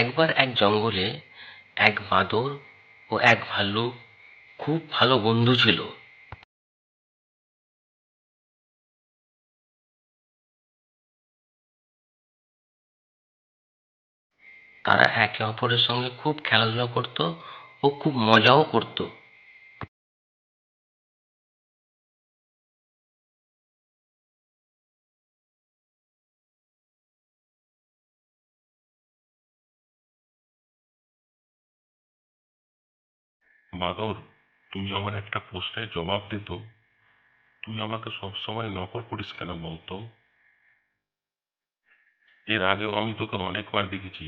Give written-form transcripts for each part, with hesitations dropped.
একবার এক জঙ্গলে এক বাঁদর ও এক ভাল্লুক খুব ভালো বন্ধু ছিল। তারা একে অপরের সঙ্গে খুব খেলাধুলা করত ও খুব মজাও করত। বাদর, তুমি আমার একটা প্রশ্নের জবাব দিত। তুই আমাকে সবসময় নকল করিস কেন বলতো? এর আগেও আমি তোকে অনেকবার দেখেছি,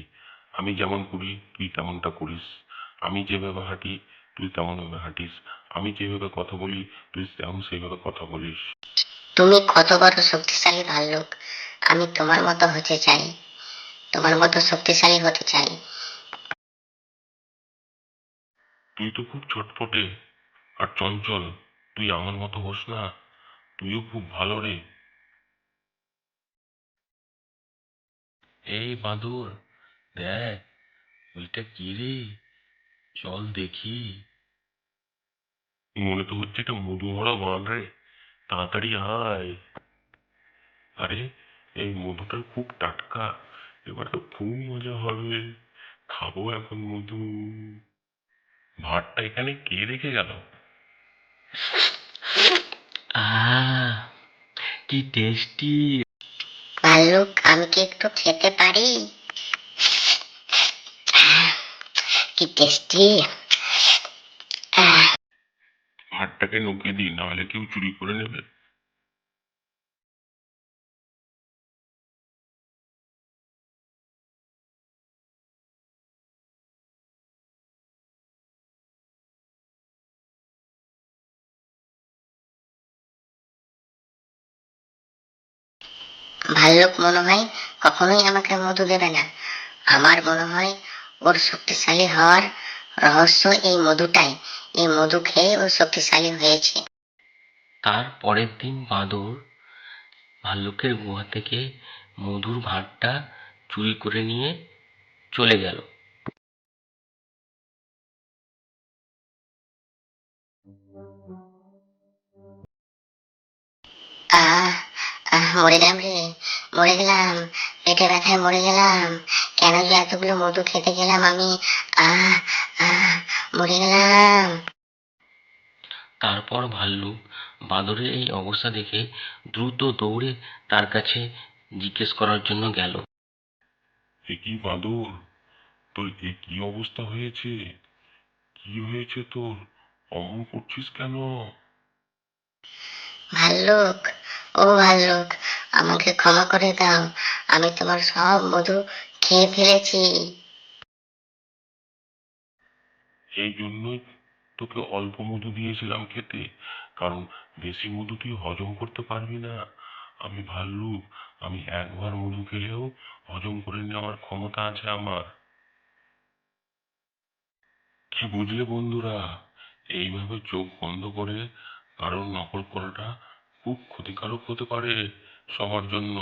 আমি যেমন করি তুই তেমনটা করিস। আমি যেভাবে হাঁটি তুই তেমনভাবে হাঁটিস। আমি যেভাবে কথা বলি তুই তেমন সেইভাবে কথা বলিস। তুমি কত বড় শক্তিশালী ভাল্লুক, আমি তোমার মতো হতে চাই, তোমার মতো শক্তিশালী হতে চাই। তুই তো খুব ছটপটে আর চঞ্চল, তুই আমার মতো হোস না। তুইও খুব ভালো রে। এই বাঁদর, দেখ ওইটা কি রে, চল দেখি। মনে তো হচ্ছে একটা মধু ভরা বান রে, তাড়াতাড়ি আয়। আরে, এই মধুটা খুব টাটকা, এবার তো খুব মজা হবে। খাবো এখন মধু। ভাতটা এখানে কে রেখে গেল? আহ, কি টেস্টি! ভাল্লুক, আমি কি একটু খেতে পারি? কি টেস্টি! ভাতটাকে নুকিয়ে দিই, না হলে কেউ চুরি করে নেবে। ভাল্লুক মনে হয় কখনোই আমাকে মধু দেবে না। আমার মনে হয় ওর শক্তিশালী হওয়ার রহস্য এই মধুটাই। এই মধু খেয়ে ও শক্তিশালী হয়েছে। তার পরের দিন বাঁদর ভাল্লুকের গুহা থেকে মধুর ভাঁড়টা চুরি করে নিয়ে চলে গেল। আহ মরে গেলাম রে, মরে গেলাম, পেটে ব্যথায় মরে গেলাম। কেন যে এতগুলো মধু খেতে গেলাম আমি? আহ আহ মরে গেলাম। তারপর ভাল্লুক বাঁদরের এই অবস্থা দেখে দ্রুত দৌড়ে তার কাছে জিজ্ঞেস করার জন্য গেল। এ কি বাদর, তোর এ কি অবস্থা হয়েছে? কি হয়েছে তোর? অমন করছিস কেন? ভাল্লুক, ও ভাল্লুক, আমাকে ক্ষমা করে দাও, আমি তোমার সব মধু খেয়ে ফেলেছি। এই জন্যই তোকে অল্প মধু দিয়েছিলাম খেতে, কারণ বেশি মধু তুই হজম করতে পারবি না। আমি ভাল্লুক, আমি একবার মধু খেলেও হজম করে নেওয়ার ক্ষমতা আছে আমার। কি বুঝলে বন্ধুরা? এইভাবে চোখ বন্ধ করে কারোর নকল করাটা খুব ক্ষতিকারক হতে পারে সবার জন্য।